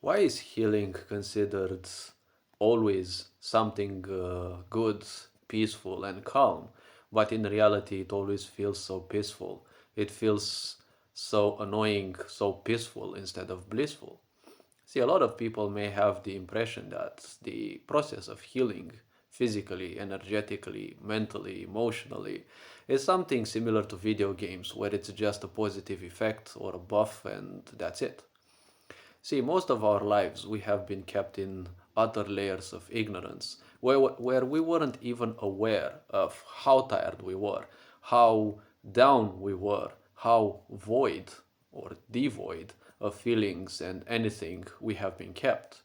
Why is healing considered always something good, peaceful, and calm? But in reality, it always feels so peaceful. It feels so annoying, so peaceful instead of blissful. See, a lot of people may have the impression that the process of healing physically, energetically, mentally, emotionally is something similar to video games where it's just a positive effect or a buff and that's it. See, most of our lives we have been kept in utter layers of ignorance where we weren't even aware of how tired we were, how down we were, how void or devoid of feelings and anything we have been kept.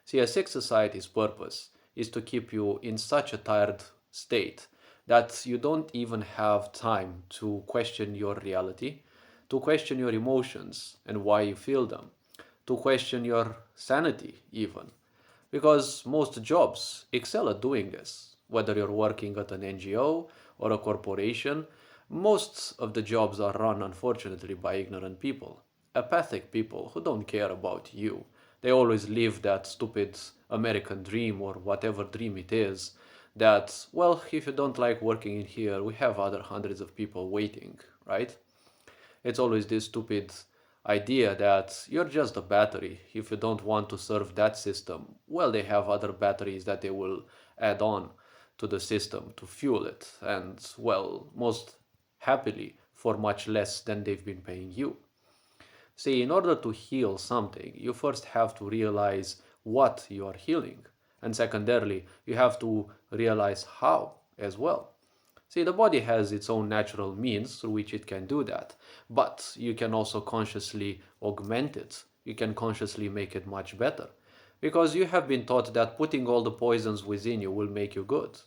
See, a sick society's purpose is to keep you in such a tired state that you don't even have time to question your reality, to question your emotions and why you feel them, to question your sanity, even. Because most jobs excel at doing this. Whether you're working at an NGO or a corporation, most of the jobs are run, unfortunately, by ignorant people, apathic people who don't care about you. They always live that stupid American dream or whatever dream it is that, well, if you don't like working in here, we have other hundreds of people waiting, right? It's always this stupid idea that you're just a battery. If you don't want to serve that system, well, they have other batteries that they will add on to the system to fuel it. And, well, most happily for much less than they've been paying you. See, in order to heal something, you first have to realize what you are healing. And secondarily, you have to realize how as well. See, the body has its own natural means through which it can do that, but you can also consciously augment it. You can consciously make it much better. Because you have been taught that putting all the poisons within you will make you good.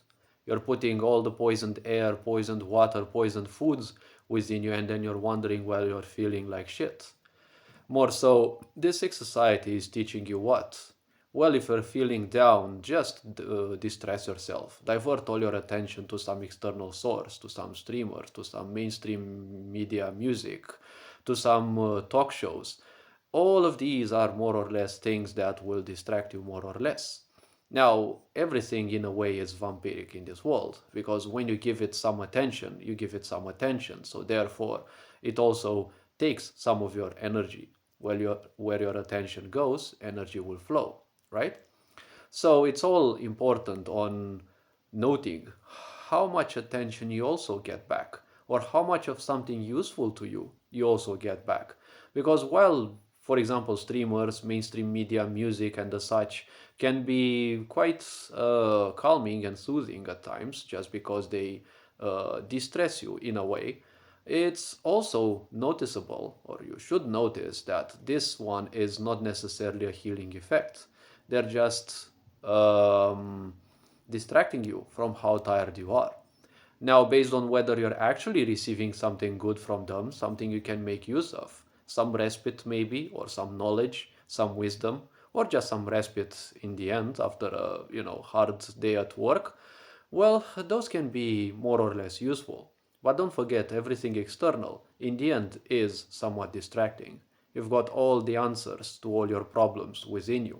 You're putting all the poisoned air, poisoned water, poisoned foods within you, and then you're wondering why you're feeling like shit. More so, this sick society is teaching you what? Well, if you're feeling down, just distress yourself. Divert all your attention to some external source, to some streamer, to some mainstream media music, to some talk shows. All of these are more or less things that will distract you more or less. Now, everything in a way is vampiric in this world because when you give it some attention, you give it some attention. So, therefore, it also takes some of your energy. Where your attention goes, energy will flow, right? So, it's all important on noting how much attention you also get back, or how much of something useful to you you also get back. Because while, for example, streamers, mainstream media, music, and the such can be quite calming and soothing at times, just because they distress you in a way, it's also noticeable, or you should notice, that this one is not necessarily a healing effect. They're just um, distracting you from how tired you are. Now, based on whether you're actually receiving something good from them, something you can make use of, some respite maybe, or some knowledge, some wisdom, or just some respite in the end after a hard day at work, well, those can be more or less useful. But don't forget, everything external in the end is somewhat distracting. You've got all the answers to all your problems within you,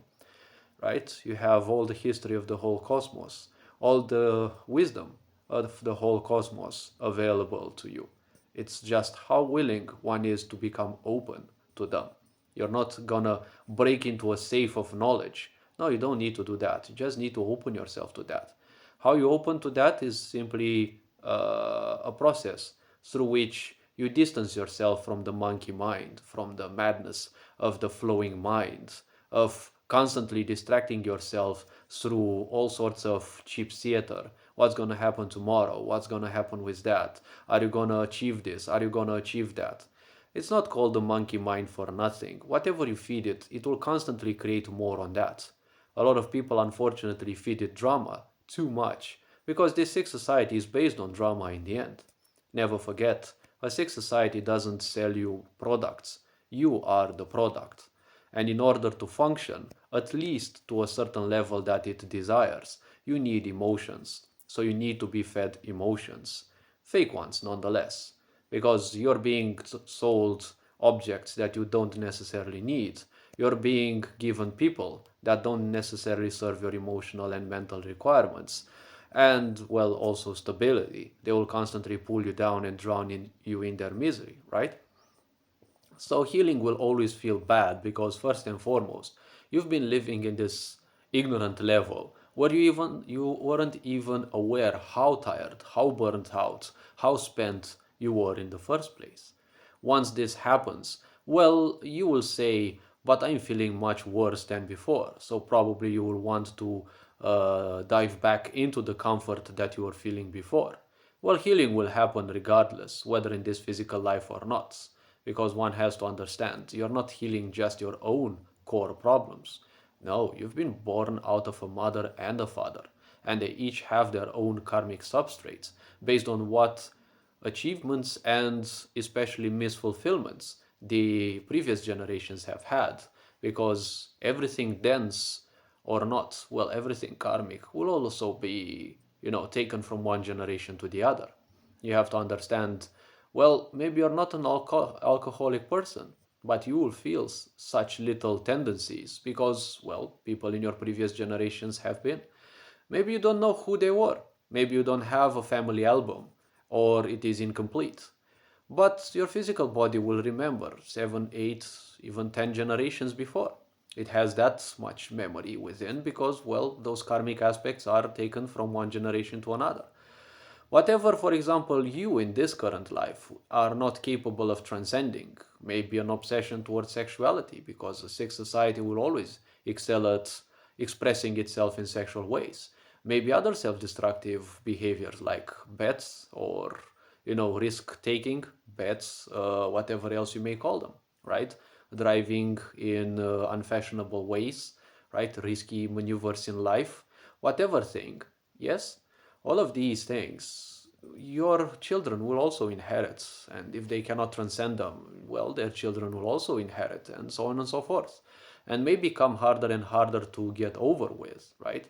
right? You have all the history of the whole cosmos, all the wisdom of the whole cosmos available to you. It's just how willing one is to become open to them. You're not gonna break into a safe of knowledge. No, you don't need to do that. You just need to open yourself to that. How you open to that is simply a process through which you distance yourself from the monkey mind, from the madness of the flowing mind, of constantly distracting yourself through all sorts of cheap theater. What's going to happen tomorrow? What's going to happen with that? Are you going to achieve this? Are you going to achieve that? It's not called the monkey mind for nothing. Whatever you feed it, it will constantly create more on that. A lot of people unfortunately feed it drama too much because this sick society is based on drama in the end. Never forget, a sick society doesn't sell you products. You are the product. And in order to function, at least to a certain level that it desires, you need emotions. So you need to be fed emotions. Fake ones, nonetheless. Because you're being sold objects that you don't necessarily need. You're being given people that don't necessarily serve your emotional and mental requirements. And, well, also stability. They will constantly pull you down and drown you in their misery, right? So healing will always feel bad because first and foremost, you've been living in this ignorant level where you weren't even aware how tired, how burnt out, how spent you were in the first place. Once this happens, well, you will say, but I'm feeling much worse than before. So probably you will want to dive back into the comfort that you were feeling before. Well, healing will happen regardless, whether in this physical life or not, because one has to understand you're not healing just your own core problems. No, you've been born out of a mother and a father, and they each have their own karmic substrates based on what achievements and especially misfulfillments the previous generations have had, because everything dense or not, well, everything karmic will also be, taken from one generation to the other. You have to understand, well, maybe you're not an alcoholic person, but you will feel such little tendencies because, well, people in your previous generations have been. Maybe you don't know who they were. Maybe you don't have a family album or it is incomplete. But your physical body will remember 7, 8, even 10 generations before. It has that much memory within because, well, those karmic aspects are taken from one generation to another. Whatever, for example, you in this current life are not capable of transcending, may be an obsession towards sexuality, because the sex society will always excel at expressing itself in sexual ways. Maybe other self-destructive behaviors like bets or, risk-taking bets, whatever else you may call them, right? Driving in unfashionable ways, right? Risky maneuvers in life, whatever thing. Yes, all of these things your children will also inherit, and if they cannot transcend them, well, their children will also inherit, and so on and so forth, and may become harder and harder to get over with, right?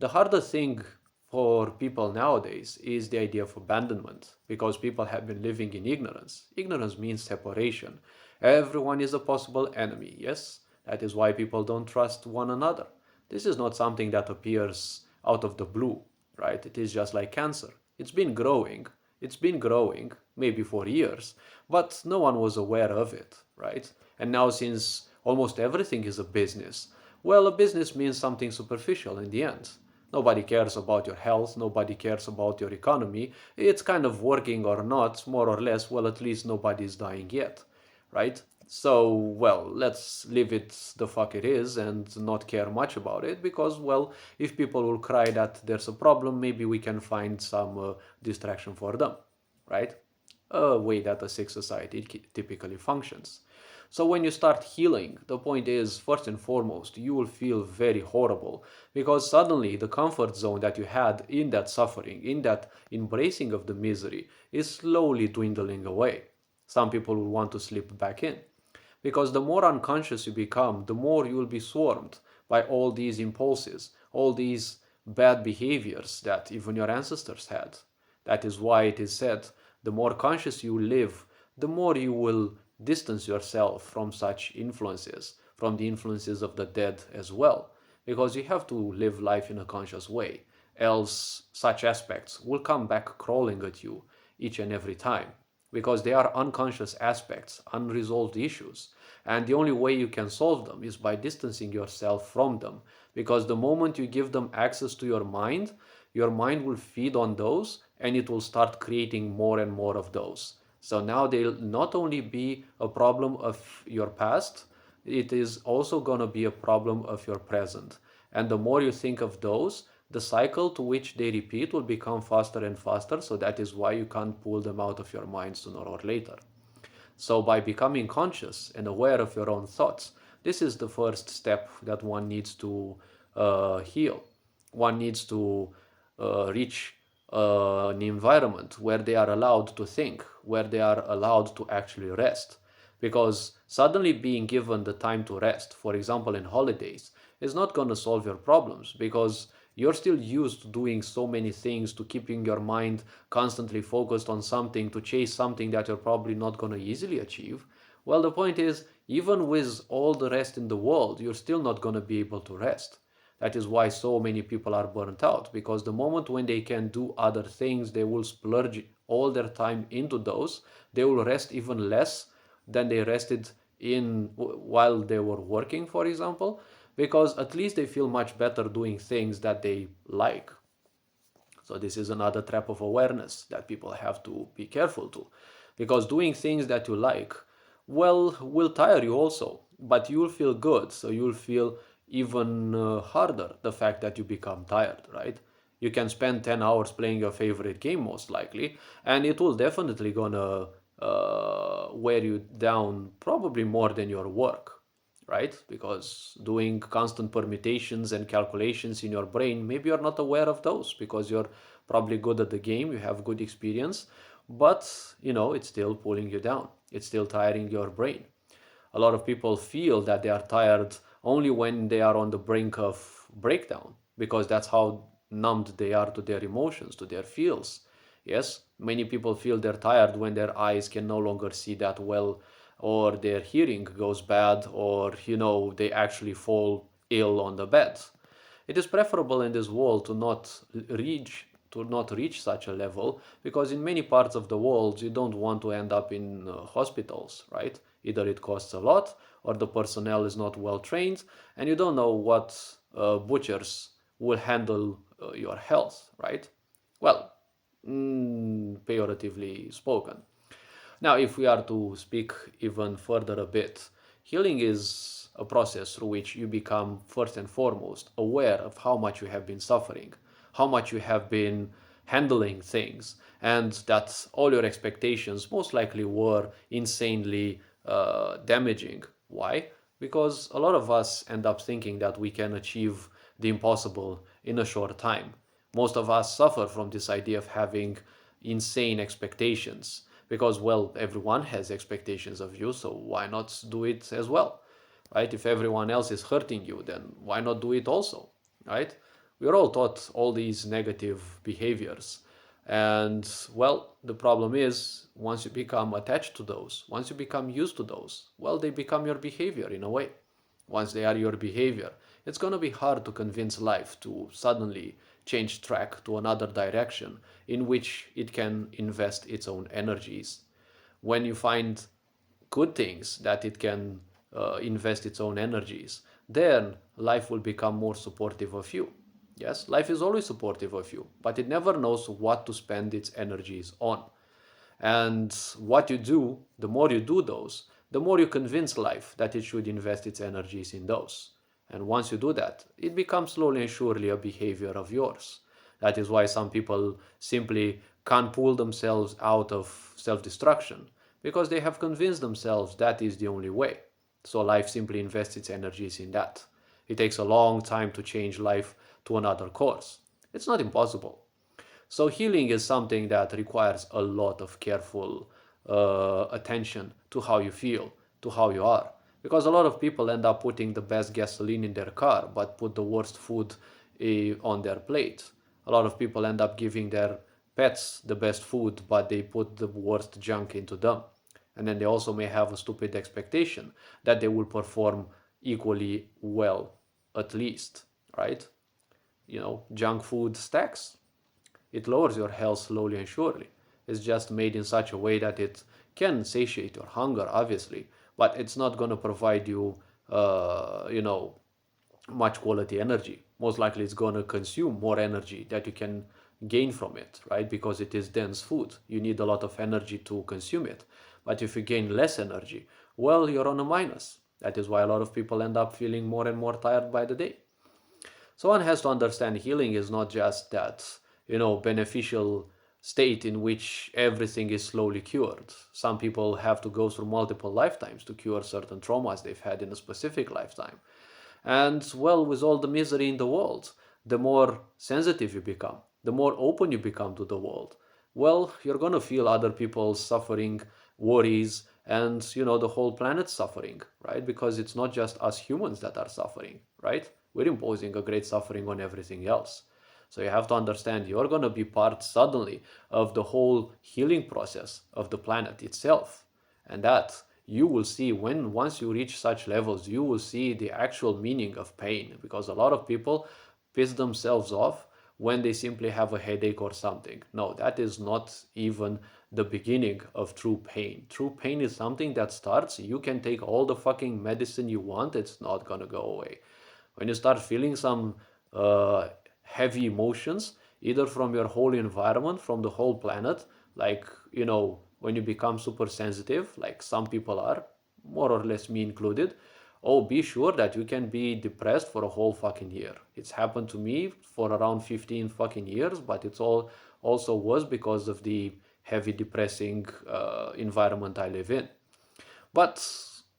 The harder thing for people nowadays is the idea of abandonment, because people have been living in ignorance. Ignorance means separation. Everyone is a possible enemy, yes? That is why people don't trust one another. This is not something that appears out of the blue, right? It is just like cancer. It's been growing. It's been growing, maybe for years, but no one was aware of it, right? And now, since almost everything is a business, well, a business means something superficial in the end. Nobody cares about your health, nobody cares about your economy. It's kind of working or not, more or less. Well, at least nobody's dying yet, right? So, well, let's leave it the fuck it is and not care much about it because, well, if people will cry that there's a problem, maybe we can find some distraction for them, right? A way that a sick society typically functions. So when you start healing, the point is, first and foremost, you will feel very horrible because suddenly the comfort zone that you had in that suffering, in that embracing of the misery, is slowly dwindling away. Some people will want to slip back in. Because the more unconscious you become, the more you will be swarmed by all these impulses, all these bad behaviors that even your ancestors had. That is why it is said the more conscious you live, the more you will distance yourself from such influences, from the influences of the dead as well. Because you have to live life in a conscious way, else, such aspects will come back crawling at you each and every time because they are unconscious aspects, unresolved issues. And the only way you can solve them is by distancing yourself from them. Because the moment you give them access to your mind will feed on those and it will start creating more and more of those. So now they'll not only be a problem of your past, it is also going to be a problem of your present. And the more you think of those, the cycle to which they repeat will become faster and faster. So that is why you can't pull them out of your mind sooner or later. So, by becoming conscious and aware of your own thoughts, this is the first step that one needs to heal. One needs to reach an environment where they are allowed to think, where they are allowed to actually rest. Because suddenly being given the time to rest, for example, in holidays, is not going to solve your problems because you're still used to doing so many things, to keeping your mind constantly focused on something, to chase something that you're probably not going to easily achieve. Well, the point is, Even with all the rest in the world, you're still not going to be able to rest. That is why so many people are burnt out, because the moment when they can do other things, they will splurge all their time into those. They will rest even less than they rested in while they were working, for example, because at least they feel much better doing things that they like. So this is another trap of awareness that people have to be careful to, because doing things that you like, well, will tire you also, but you'll feel good. So you'll feel even harder the fact that you become tired, right? You can spend 10 hours playing your favorite game most likely, and it will definitely gonna wear you down probably more than your work, right? Because doing constant permutations and calculations in your brain, maybe you're not aware of those because you're probably good at the game, you have good experience, but it's still pulling you down. It's still tiring your brain. A lot of people feel that they are tired only when they are on the brink of breakdown because that's how numbed they are to their emotions, to their feels. Yes, many people feel they're tired when their eyes can no longer see that well, or their hearing goes bad, or they actually fall ill on the bed. It is preferable in this world to not reach such a level, because in many parts of the world you don't want to end up in hospitals, right? Either it costs a lot, or the personnel is not well trained, and you don't know what butchers will handle your health, right? Well, pejoratively spoken. Now, if we are to speak even further a bit, healing is a process through which you become first and foremost aware of how much you have been suffering, how much you have been handling things, and that all your expectations most likely were insanely damaging. Why? Because a lot of us end up thinking that we can achieve the impossible in a short time. Most of us suffer from this idea of having insane expectations because, well, everyone has expectations of you, so why not do it as well, right? If everyone else is hurting you, then why not do it also, right? We're all taught all these negative behaviors. And, well, the problem is once you become attached to those, once you become used to those, well, they become your behavior in a way. Once they are your behavior, it's going to be hard to convince life to suddenly change track to another direction in which it can invest its own energies. When you find good things that it can invest its own energies, then life will become more supportive of you. Yes, life is always supportive of you, but it never knows what to spend its energies on. And what you do, the more you do those, the more you convince life that it should invest its energies in those. And once you do that, it becomes slowly and surely a behavior of yours. That is why some people simply can't pull themselves out of self destruction, because they have convinced themselves that is the only way. So life simply invests its energies in that. It takes a long time to change life to another course. It's not impossible. So healing is something that requires a lot of careful attention to how you feel, to how you are. Because a lot of people end up putting the best gasoline in their car, but put the worst food on their plate. A lot of people end up giving their pets the best food, but they put the worst junk into them. And then they also may have a stupid expectation that they will perform equally well, at least, right? Junk food stacks. It lowers your health slowly and surely. It's just made in such a way that it can satiate your hunger, obviously, but it's not going to provide you, uh, you know, much quality energy. Most likely, it's going to consume more energy that you can gain from it, right? Because it is dense food. You need a lot of energy to consume it. But if you gain less energy, well, you're on a minus. That is why a lot of people end up feeling more and more tired by the day. So one has to understand healing is not just that, beneficial state in which everything is slowly cured. Some people have to go through multiple lifetimes to cure certain traumas they've had in a specific lifetime. And, well, with all the misery in the world, the more sensitive you become, the more open you become to the world, well, you're going to feel other people's suffering, worries, and, the whole planet suffering, right? Because it's not just us humans that are suffering, right? We're imposing a great suffering on everything else. So you have to understand you're going to be part suddenly of the whole healing process of the planet itself. And that you will see, when once you reach such levels, you will see the actual meaning of pain, because a lot of people piss themselves off when they simply have a headache or something. No, that is not even the beginning of true pain. True pain is something that starts, you can take all the fucking medicine you want, it's not gonna go away. When you start feeling some uh, heavy emotions, either from your whole environment, from the whole planet, like, when you become super sensitive, like some people are, more or less me included, oh, be sure that you can be depressed for a whole fucking year. It's happened to me for around 15 fucking years, but it's all also was because of the heavy depressing environment I live in. But,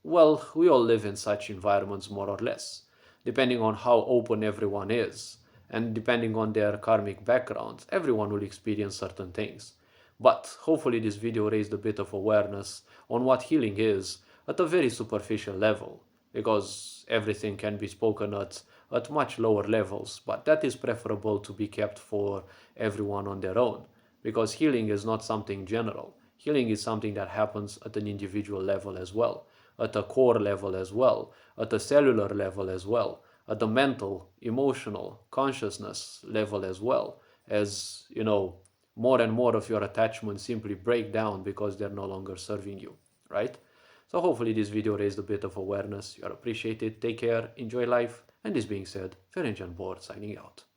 well, we all live in such environments more or less, depending on how open everyone is, and depending on their karmic backgrounds, everyone will experience certain things. But hopefully, this video raised a bit of awareness on what healing is at a very superficial level, because everything can be spoken at much lower levels, but that is preferable to be kept for everyone on their own, because healing is not something general. Healing is something that happens at an individual level as well, at a core level as well, at a cellular level as well, at the mental, emotional, consciousness level as well, as more and more of your attachments simply break down because they're no longer serving you, right? So hopefully this video raised a bit of awareness. You're appreciated. Take care, enjoy life, and this being said, Ferenc Board signing out.